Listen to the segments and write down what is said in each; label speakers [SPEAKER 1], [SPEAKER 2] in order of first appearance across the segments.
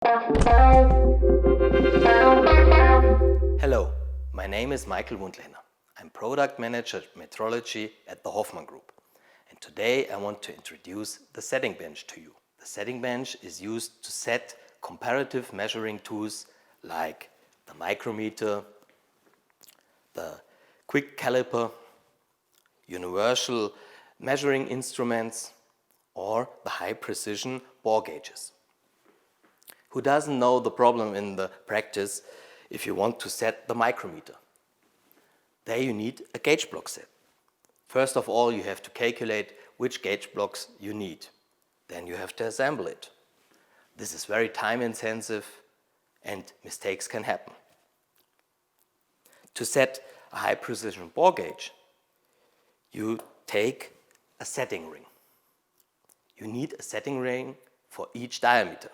[SPEAKER 1] Hello, my name is Michael Wundlehner. I'm Product Manager at Metrology at the Hoffmann Group. And today I want to introduce the setting bench to you. The setting bench is used to set comparative measuring tools like the micrometer, the quick caliper, universal measuring instruments, or the high precision bore gauges. Who doesn't know the problem in the practice if you want to set the micrometer? There you need a gauge block set. First of all, you have to calculate which gauge blocks you need. Then you have to assemble it. This is very time intensive and mistakes can happen. To set a high precision bore gauge, you take a setting ring. You need a setting ring for each diameter.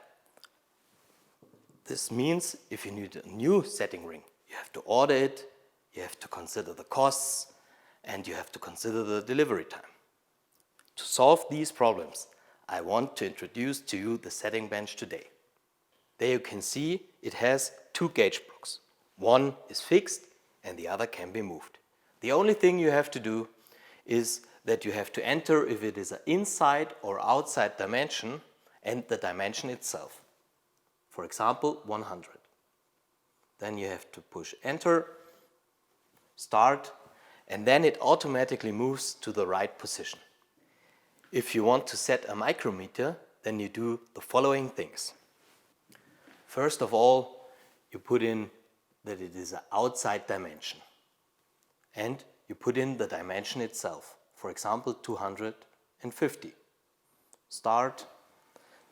[SPEAKER 1] This means if you need a new setting ring, you have to order it, you have to consider the costs, and you have to consider the delivery time. To solve these problems, I want to introduce to you the setting bench today. There you can see it has two gauge blocks. One is fixed and the other can be moved. The only thing you have to do is that you have to enter if it is an inside or outside dimension and the dimension itself. For example, 100. Then you have to push enter, start, and then it automatically moves to the right position. If you want to set a micrometer, then you do the following things. First of all, you put in that it is an outside dimension. And you put in the dimension itself. For example, 250. Start,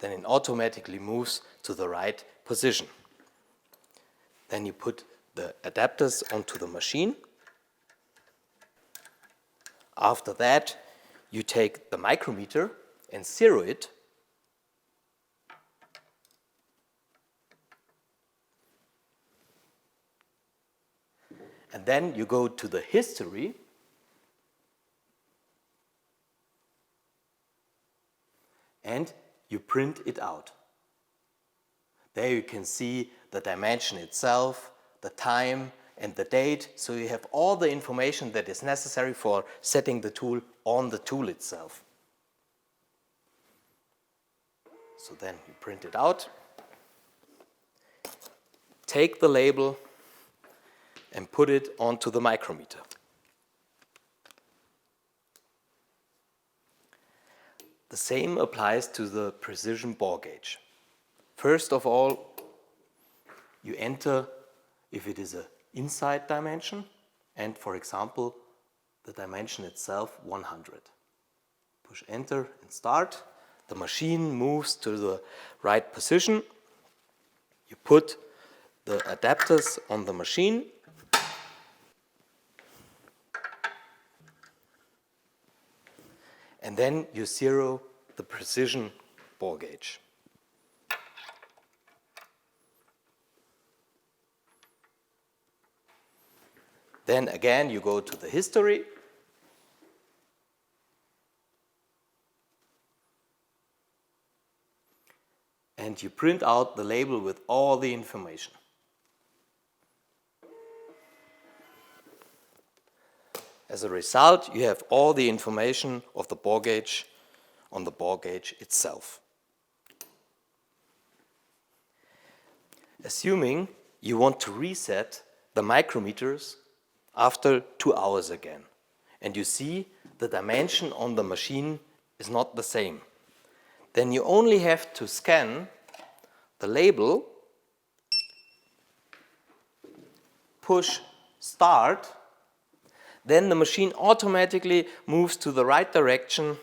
[SPEAKER 1] then it automatically moves to the right position. Then you put the adapters onto the machine. After that, you take the micrometer and zero it. And then you go to the history and you print it out. There you can see the dimension itself, the time and the date, so you have all the information that is necessary for setting the tool on the tool itself. So then you print it out, take the label and put it onto the micrometer. The same applies to the precision bore gauge. First of all, you enter if it is an inside dimension and, for example, the dimension itself 100. Push enter and start. The machine moves to the right position. You put the adapters on the machine. And then you zero the precision bore gauge. Then again you go to the history. And you print out the label with all the information. As a result, you have all the information of the bore gauge on the bore gauge itself. Assuming you want to reset the micrometers after 2 hours again, and you see the dimension on the machine is not the same, then you only have to scan the label, push start, then the machine automatically moves to the right direction.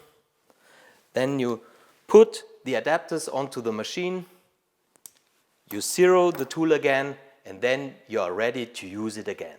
[SPEAKER 1] Then you put the adapters onto the machine, you zero the tool again, and then you are ready to use it again.